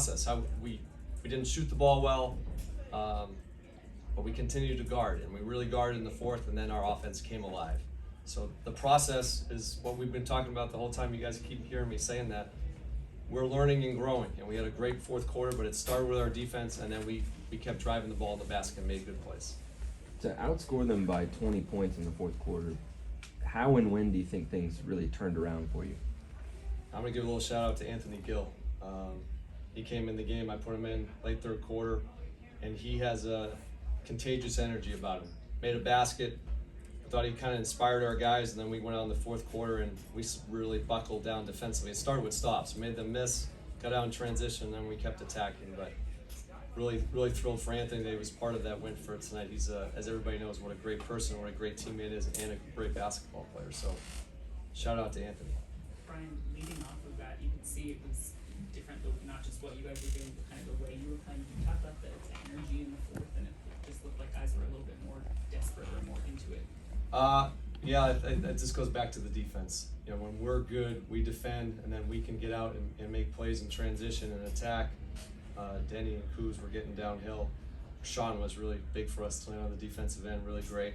process. How we didn't shoot the ball well, but we continued to guard, and we really guarded in the fourth, and then our offense came alive. So the process is what we've been talking about the whole time. You guys keep hearing me saying that. We're learning and growing, and we had a great fourth quarter, but it started with our defense, and then we kept driving the ball in the basket and made good plays. To outscore them by 20 points in the fourth quarter, how and when do you think things really turned around for you? I'm going to give a little shout out to Anthony Gill. He came in the game, I put him in late third quarter, and he has a contagious energy about him. Made a basket. I thought he kind of inspired our guys, and then we went out in the fourth quarter and we really buckled down defensively. It started with stops, made them miss, got out in transition, and then we kept attacking. But really thrilled for Anthony that he was part of that win for tonight. He's, as everybody knows, what a great person, what a great teammate is, and a great basketball player. So shout out to Anthony. Brian, leading off of that, you could see it was different, not just what you guys were doing, but kind of the way you were playing. You talked about the energy in the fourth, and it just looked like guys were a little bit more desperate or more into it. Yeah, it just goes back to the defense. You know, when we're good, we defend, and then we can get out and make plays in transition and attack. Deni and Kuz were getting downhill. Sean was really big for us tonight on the defensive end, really great.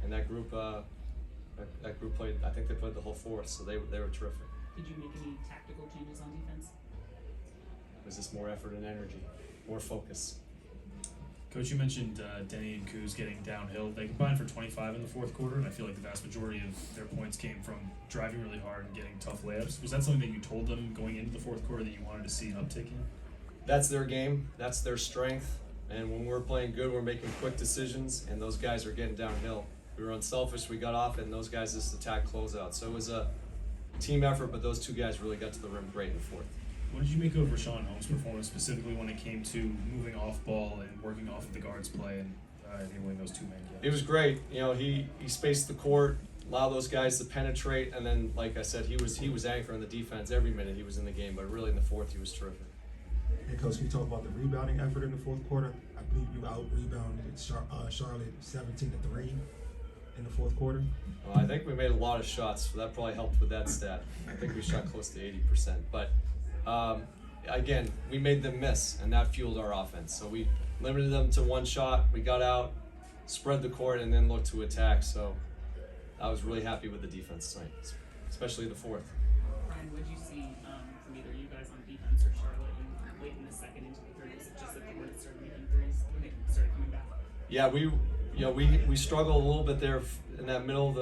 And that group played. I think they played the whole fourth, so they were terrific. Did you make any tactical changes on defense? It was just more effort and energy, more focus. Coach, you mentioned Deni and Kuz getting downhill. They combined for 25 in the fourth quarter, and I feel like the vast majority of their points came from driving really hard and getting tough layups. Was that something that you told them going into the fourth quarter that you wanted to see an uptick in? That's their game. That's their strength. And when we're playing good, we're making quick decisions, and those guys are getting downhill. We were unselfish. We got off, and those guys just attacked closeout. So it was a team effort, but those two guys really got to the rim great in the fourth. What did you make of Rashawn Holmes' performance, specifically when it came to moving off ball and working off of the guard's play and enabling those two-man games? It was great. You know, he spaced the court, allowed those guys to penetrate, and then, like I said, he was anchoring the defense every minute he was in the game. But really, in the fourth, he was terrific. Hey, Coach, can you talk about the rebounding effort in the fourth quarter? I believe you out-rebounded Charlotte 17-3 in the fourth quarter. Well, I think we made a lot of shots, so that probably helped with that stat. I think we shot close to 80%. But again, we made them miss, and that fueled our offense. So we limited them to one shot. We got out, spread the court, and then looked to attack. So I was really happy with the defense tonight, especially the fourth. Brian, what did you see from either you guys on defense or Charlotte late in the second into the third? Was it just that the Hornets started making threes when they started coming back? Yeah, we struggled a little bit there in that middle of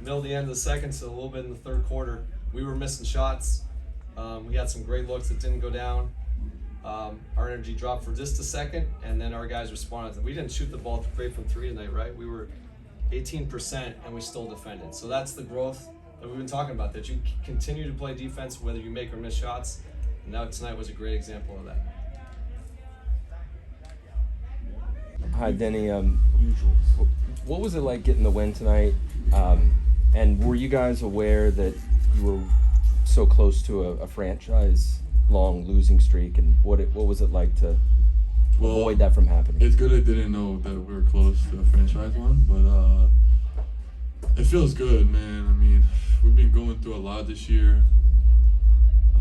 the end of the second, so a little bit in the third quarter. We were missing shots. We had some great looks that didn't go down. Our energy dropped for just a second, and then our guys responded. We didn't shoot the ball great from three tonight, right? We were 18%, and we still defended. So that's the growth that we've been talking about, that you continue to play defense whether you make or miss shots. And now tonight was a great example of that. Hi, Deni. What was it like getting the win tonight? And were you guys aware that you were so close to a franchise-long losing streak? And what was it like to avoid that from happening? It's good I didn't know that we were close to a franchise one, but it feels good, man. I mean, we've been going through a lot this year.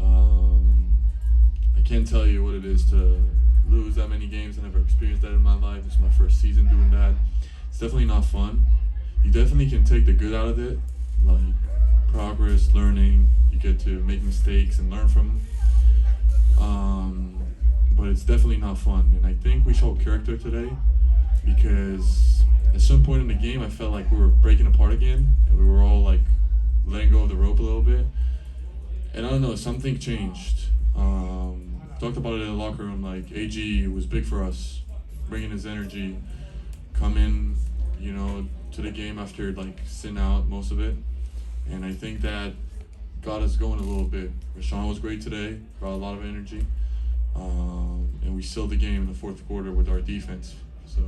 I can't tell you what it is to lose that many games. I never experienced that in my life. This is my first season doing that. It's definitely not fun. You definitely can take the good out of it, like progress, learning. You get to make mistakes and learn from them. But it's definitely not fun. And I think we showed character today because at some point in the game, I felt like we were breaking apart again, and we were all like letting go of the rope a little bit. And I don't know, something changed. Talked about it in the locker room, like AG was big for us, bringing his energy, coming, to the game after like sitting out most of it. And I think that got us going a little bit. Rashawn was great today, brought a lot of energy. And we sealed the game in the fourth quarter with our defense. So,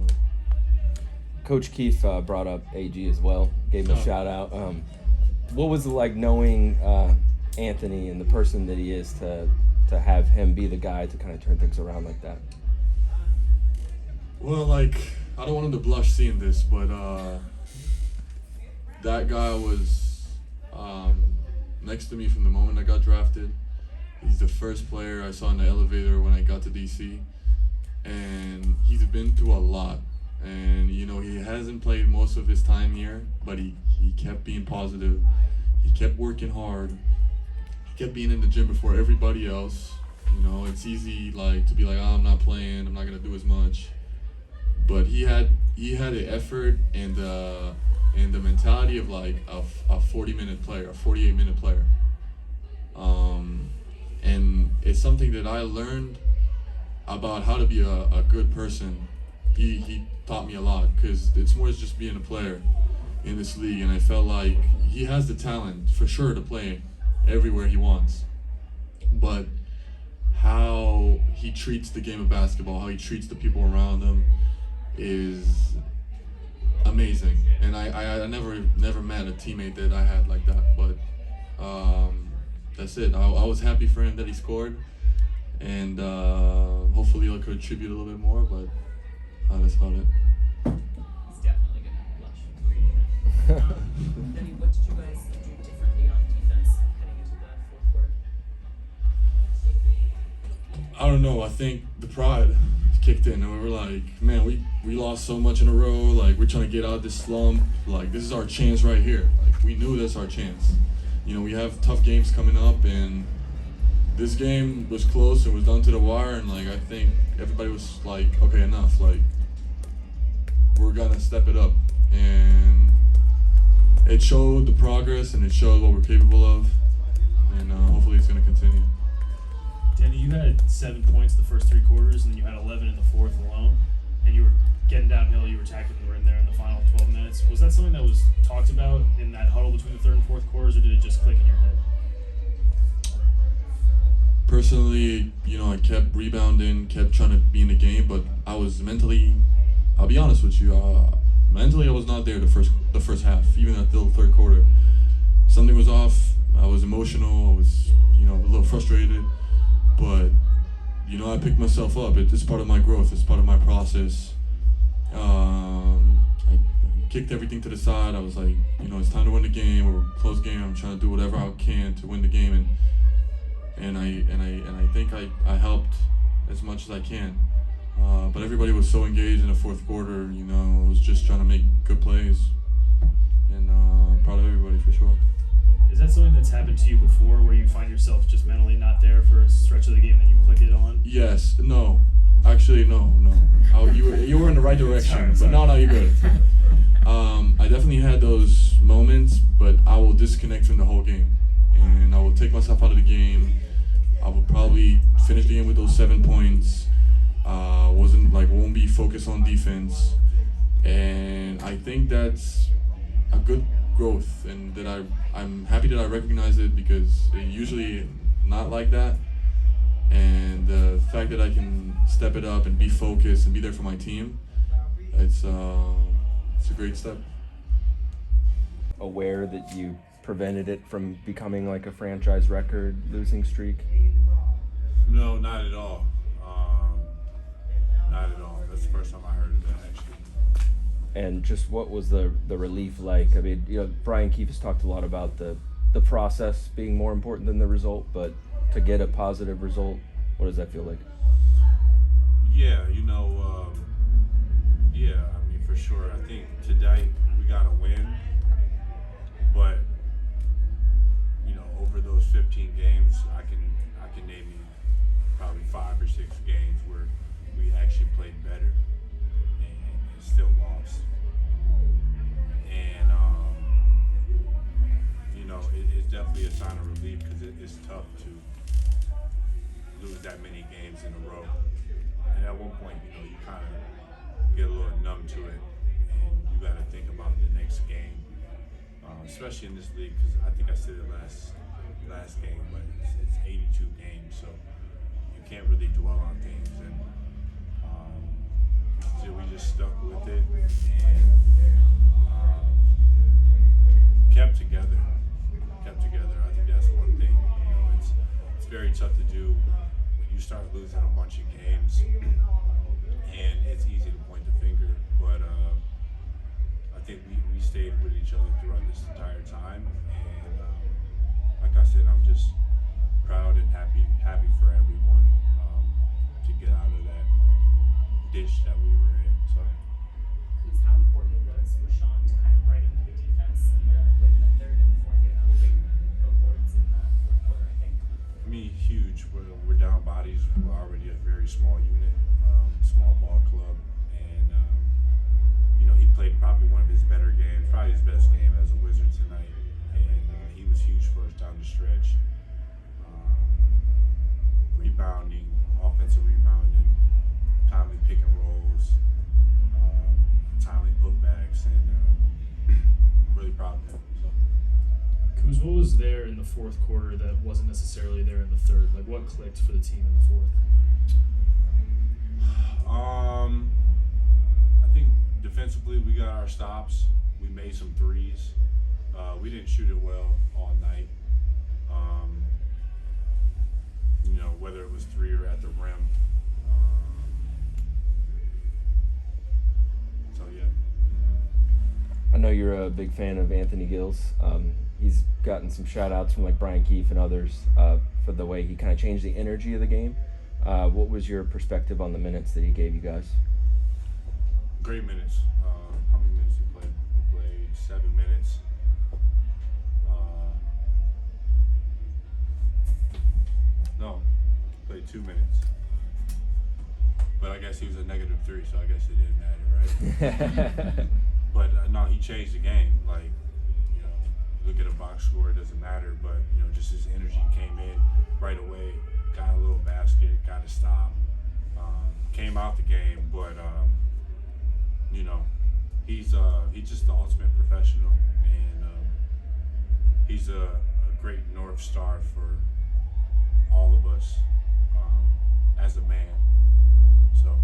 Coach Keefe brought up AG as well, gave him a shout out. What was it like knowing Anthony and the person that he is to have him be the guy to kind of turn things around like that? Well, I don't want him to blush seeing this, but that guy was next to me from the moment I got drafted. He's the first player I saw in the elevator when I got to DC, and he's been through a lot. And you know, he hasn't played most of his time here, but he kept being positive. He kept working hard. He kept being in the gym before everybody else. You know, it's easy like to be like, oh, I'm not playing, I'm not gonna do as much. But he had the effort and the mentality of like a 40-minute player, a 48-minute player. And it's something that I learned about how to be a good person. He taught me a lot, because it's more than just being a player in this league, and I felt like he has the talent for sure to play everywhere he wants. But how he treats the game of basketball, how he treats the people around him is amazing. And I never met a teammate that I had like that. But that's it. I was happy for him that he scored, and hopefully he'll contribute a little bit more, but that's about it. He's definitely gonna blush. Deni, what did you guys do differently on defense heading into the fourth quarter? I don't know. I think the pride kicked in, and we were like, man, we lost so much in a row. Like, we're trying to get out of this slump. Like, this is our chance right here. Like, we knew that's our chance. You know, we have tough games coming up, and this game was close and was down to the wire. And like, I think everybody was like, okay, enough. Like, we're gonna step it up, and it showed the progress, and it showed what we're capable of, and hopefully it's gonna continue. Deni, you had 7 points the first 3 quarters, and then you had 11 in the fourth alone, and you were getting downhill, you were tackling the rim there in the final 12 minutes. Was that something that was talked about in that huddle between the third and fourth quarters, or did it just click in your head? Personally, you know, I kept rebounding, kept trying to be in the game, but I was mentally, I'll be honest with you, mentally I was not there the first half, even at the third quarter. Something was off. I was emotional. I was, you know, a little frustrated. But, you know, I picked myself up. It's part of my growth. It's part of my process. I kicked everything to the side. I was like, you know, it's time to win the game. We're a close game. I'm trying to do whatever I can to win the game, and I think I helped as much as I can. But everybody was so engaged in the fourth quarter. You know, I was just trying to make good plays, and I'm proud of everybody for sure. Is that something that's happened to you before, where you find yourself just mentally not there for a stretch of the game and you click it on? Yes. No. Actually, no. You were in the right direction. Sorry. But no, you're good. I definitely had those moments, but I will disconnect from the whole game, and I will take myself out of the game. I will probably finish the game with those 7 points. Won't be focused on defense, and I think that's a good growth, and that I'm happy that I recognize it, because it usually not like that. And the fact that I can step it up and be focused and be there for my team, it's a great step. Aware that you prevented it from becoming like a franchise record losing streak? No, not at all. Not at all. That's the first time I heard of that, actually. And just what was the relief like? I mean, you know, Brian Keefe has talked a lot about the process being more important than the result, but to get a positive result, what does that feel like? Yeah, you know, I mean, for sure. I think today we got to win, but, you know, over those 15 games, I can name you probably 5 or 6 games where we actually played better and still lost. And, you know, it's definitely a sign of relief, because it's tough to lose that many games in a row. And at one point, you know, you kind of get a little numb to it, and you got to think about the next game, especially in this league, because I think I said it last game, but it's 82 games, so you can't really dwell on things. And so we just stuck with it and kept together. I think that's one thing. You know, it's very tough to do when you start losing a bunch of games, and it's easy to point the finger. But I think we stayed with each other throughout this entire time, and like I said, I'm just proud and happy for everyone to get out of that ditch that we were in. So. Who's how important was Rashawn to kind of right into the defense in the late in the third and the fourth, getting a couple big awards in the fourth quarter, I think. I mean, huge. We're down bodies. We're already a very small unit, small ball club, and he played probably one of his better games, probably his best game as a Wizard tonight, and he was huge for us down the stretch. Rebounding, offensive rebounding, timely pick and rolls, timely putbacks, and really proud of him. So. Kuz, what was there in the fourth quarter that wasn't necessarily there in the third? Like, what clicked for the team in the fourth? I think defensively we got our stops. We made some threes. We didn't shoot it well all night. Whether it was three or at the rim. So yeah. I know you're a big fan of Anthony Gills. He's gotten some shout outs from like Brian Keefe and others for the way he kind of changed the energy of the game. What was your perspective on the minutes that he gave you guys? Great minutes. How many minutes he played? He played 7 minutes. No, played 2 minutes. But I guess he was a -3, so I guess it didn't matter, right? But no, he changed the game. Like, look at a box score, it doesn't matter. But just his energy came in right away, got a little basket, got a stop, came out the game. But he's just the ultimate professional, and he's a great North Star for all of us as a man. So